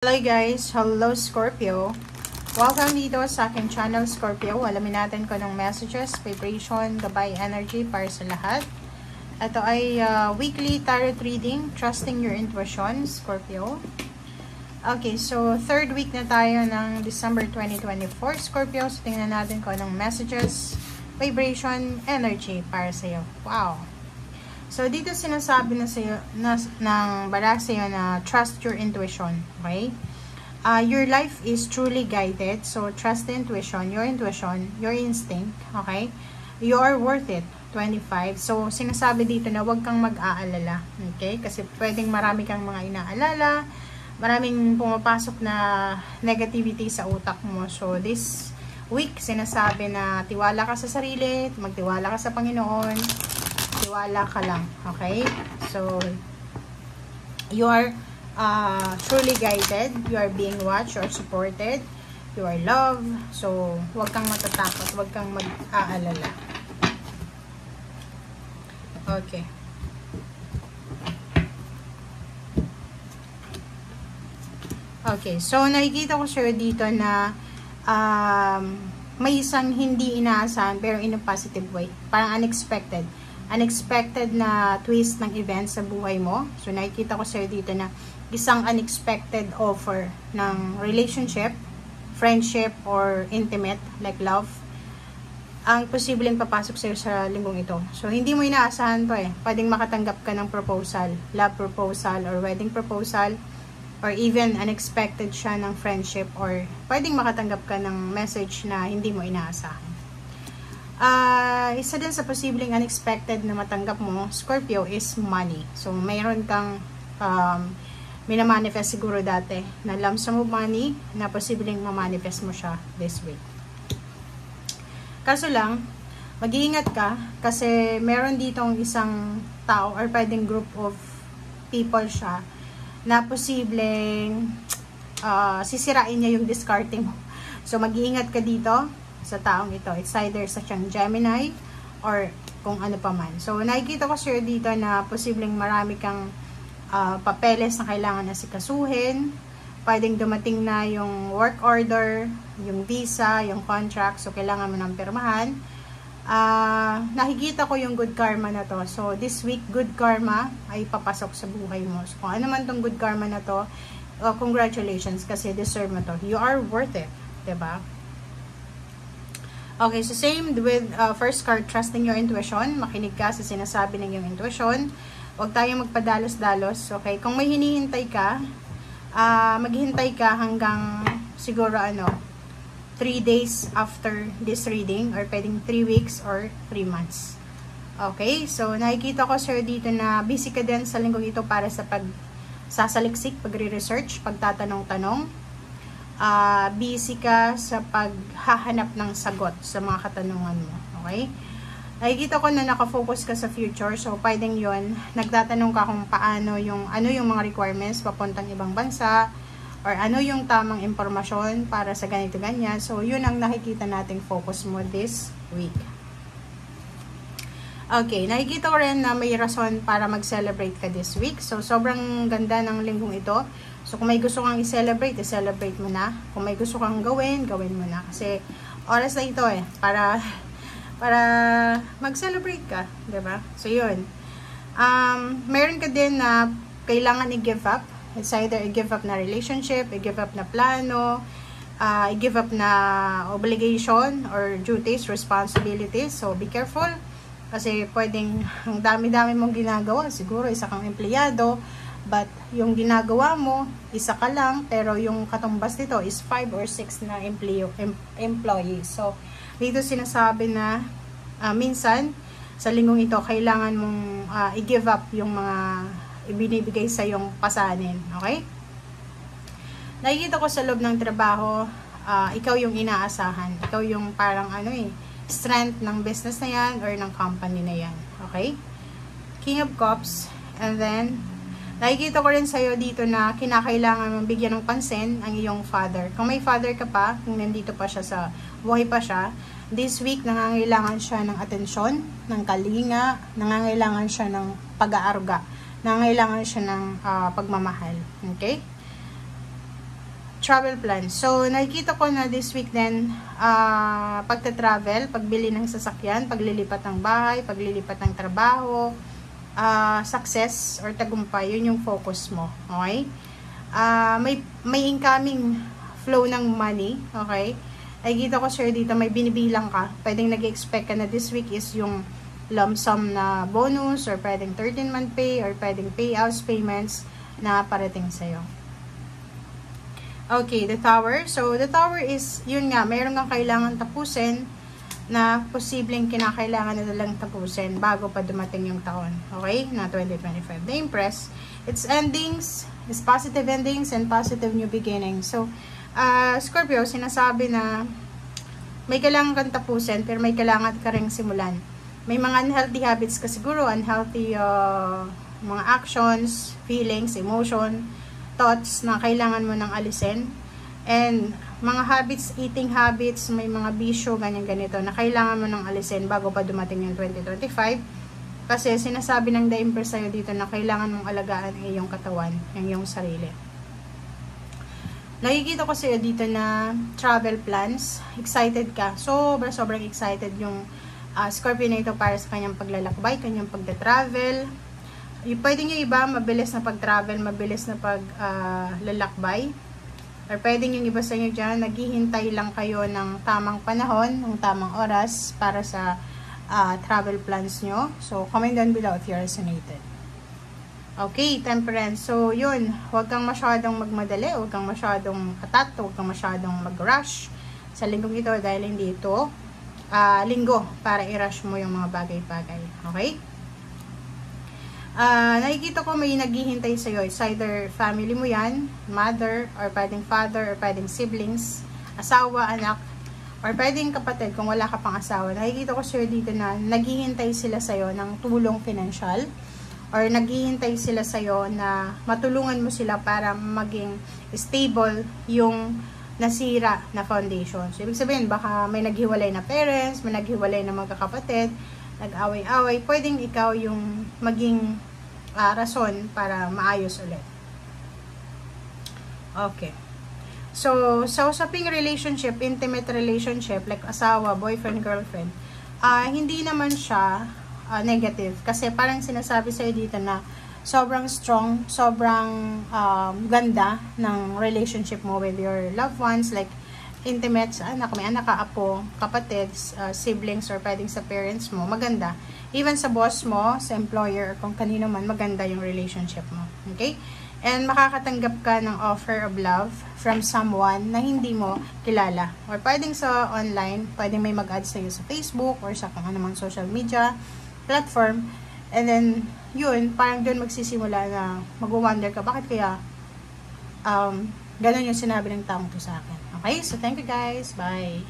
Hello guys! Hello Scorpio! Welcome dito sa aking channel Scorpio. Alamin natin kung anong messages, vibration, gabay, energy para sa lahat. Ito ay weekly tarot reading, trusting your intuition, Scorpio. Okay, so third week na tayo ng December 2024, Scorpio. So tingnan natin kung anong messages, vibration, energy para sa iyo. Wow! So, dito sinasabi na sa'yo, ng barak sa'yo na trust your intuition, okay? Your life is truly guided, so trust the intuition, your instinct, okay? You are worth it, 25. So, sinasabi dito na huwag kang mag-aalala, okay? Kasi pwedeng marami kang mga inaalala, maraming pumapasok na negativity sa utak mo. So, this week, sinasabi na tiwala ka sa sarili, magtiwala ka sa Panginoon, tiwala ka lang, okay? So, you are truly guided, you are being watched or supported, you are loved, so, huwag kang matatakot, huwag kang mag-aalala. Okay. Okay, so, nakikita ko sir dito na may isang hindi inaasahan, pero in a positive way, parang unexpected na twist ng events sa buhay mo. So, nakikita ko sa'yo dito na isang unexpected offer ng relationship, friendship, or intimate, like love, ang posibleng papasok sa'yo sa linggong ito. So, hindi mo inaasahan to eh. Pwedeng makatanggap ka ng proposal, love proposal, or wedding proposal, or even unexpected siya ng friendship, or pwedeng makatanggap ka ng message na hindi mo inaasahan. Isa din sa posibleng unexpected na matanggap mo, Scorpio, is money. So, mayroon kang minamanifest siguro dati na lump sum of money na posibleng mamanifest mo siya this week. Kaso lang, mag-iingat ka kasi meron ditong isang tao or pwedeng group of people siya na posibleng sisirain niya yung discarding mo. So, mag-iingat ka dito sa taong ito. It's either sa siyang Gemini or kung ano pa man. So, nakikita ko sir dito na posibleng marami kang papeles na kailangan na sikasuhin. Pwedeng dumating na yung work order, yung visa, yung contract. So, kailangan mo nang pirmahan. Nakikita ko yung good karma na to. So, this week, good karma ay papasok sa buhay mo. So, kung ano man tong good karma na to, congratulations kasi deserve mo to. You are worth it. Diba? Okay, so same with first card, trusting your intuition. Makinig ka sa sinasabi ng iyong intuition. Huwag tayong magpadalos-dalos. Okay, kung may hinihintay ka, maghintay ka hanggang siguro 3 days after this reading, or pwedeng 3 weeks or 3 months. Okay, so nakikita ko sir dito na busy ka din sa linggong ito para sa pagsasaliksik, pagre-research, pagtatanong-tanong. Busy ka sa paghahanap ng sagot sa mga katanungan mo. Okay? Nakikita ko na nakafocus ka sa future. So, pwedeng yon nagtatanong ka kung paano ano yung mga requirements papuntang ibang bansa, or ano yung tamang impormasyon para sa ganito-ganyan. So, yun ang nakikita nating focus mo this week. Okay, nakikita ko rin na may rason para mag-celebrate ka this week. So, sobrang ganda ng linggong ito. So, kung may gusto kang i-celebrate, i-celebrate mo na. Kung may gusto kang gawin, gawin mo na. Kasi, oras na ito eh, para mag-celebrate ka, diba? So, yun. Meron ka din na kailangan i-give up. It's either i-give up na relationship, i-give up na plano, i-give up na obligation or duties, responsibilities. So, be careful. Kasi, pwedeng ang dami-dami mong ginagawa. Siguro, isa kang empleyado. But, yung ginagawa mo, isa ka lang, pero yung katumbas nito is 5 or 6 na employees. So, dito sinasabi na minsan, sa linggong ito, kailangan mong i-give up yung mga ibinibigay sa yung pasanin. Okay? Nakikita ko sa loob ng trabaho, ikaw yung inaasahan. Ikaw yung parang strength ng business na yan or ng company na yan. Okay? King of Cups, and then, nakikita ko rin sa'yo dito na kinakailangan mong bigyan ng pansin ang iyong father. Kung may father ka pa, kung nandito pa siya buhay pa siya, this week nangangailangan siya ng atensyon, ng kalinga, nangangailangan siya ng pag-aaruga, nangangailangan siya ng pagmamahal. Okay? travel plans. So, nakikita ko na this week din, pagta-travel, pagbili ng sasakyan, paglilipat ng bahay, paglilipat ng trabaho, success or tagumpay, yun yung focus mo. Okay? May incoming flow ng money. Okay? Nakikita ko, sir, dito may binibilang ka. Pwedeng nag-expect ka na this week is yung lump sum na bonus or pwedeng 13-month pay or pwedeng payouts, payments na parating sa'yo. Okay, the tower. So, the tower is, yun nga, mayroon kang kailangan tapusin na posibleng kinakailangan na lang tapusin bago pa dumating yung taon. Okay? Na 2025. The Empress, its endings, its positive endings and positive new beginnings. So, Scorpio, sinasabi na may kailangan kang tapusin pero may kailangan ka ring simulan. May mga unhealthy habits ka siguro, unhealthy mga actions, feelings, emotion, thoughts na kailangan mo nang alisin. And mga habits, eating habits, may mga bisyo, ganyan-ganito na kailangan mo nang alisin bago pa dumating yung 2025. Kasi sinasabi ng The Empress sa'yo dito na kailangan mong alagaan ang iyong katawan, ang iyong sarili. Nakikita ko sa'yo dito na travel plans. Excited ka. Sobrang excited yung Scorpio na ito para sa kanyang paglalakbay, kanyang pagda-travel. Pwede nyo iba, mabilis na pag-travel, mabilis na pag-lalakbay. Or pwedeng yung iba sa inyo dyan, naghihintay lang kayo ng tamang panahon, ng tamang oras para sa travel plans nyo. So, comment down below if you resonated. Okay, Temperance. So, yun. Huwag kang masyadong magmadali, huwag kang masyadong atat, huwag kang masyadong mag-rush sa linggong ito dahil hindi ito linggo para i-rush mo yung mga bagay-bagay. Okay? Nakikita ko may naghihintay sa'yo. It's either family mo yan, mother, or pwedeng father, or pwedeng siblings, asawa, anak, or pwedeng kapatid kung wala ka pang asawa. Nakikita ko sa'yo dito na naghihintay sila sa'yo ng tulong financial, or naghihintay sila sa'yo na matulungan mo sila para maging stable yung nasira na foundation. So, ibig sabihin, baka may naghiwalay na parents, may naghiwalay na magkakapatid, nag-away-away, pwedeng ikaw yung maging rason para maayos ulit. Okay. So, sa usaping relationship, intimate relationship, like asawa, boyfriend, girlfriend, hindi naman siya negative. Kasi parang sinasabi sa'yo dito na sobrang strong, sobrang ganda ng relationship mo with your loved ones, like intimate sa anak, may anak ka, apo, kapatids, siblings, or pwedeng sa parents mo, maganda. Even sa boss mo, sa employer, kung kanino man, maganda yung relationship mo. Okay? And makakatanggap ka ng offer of love from someone na hindi mo kilala. Or pwedeng sa online, pwedeng may mag-add sa'yo sa Facebook or sa kung anumang social media platform. And then, yun, parang doon magsisimula na mag-wonder ka, bakit kaya ganun yung sinabi ng taong to sa akin. Okay? So, thank you guys. Bye!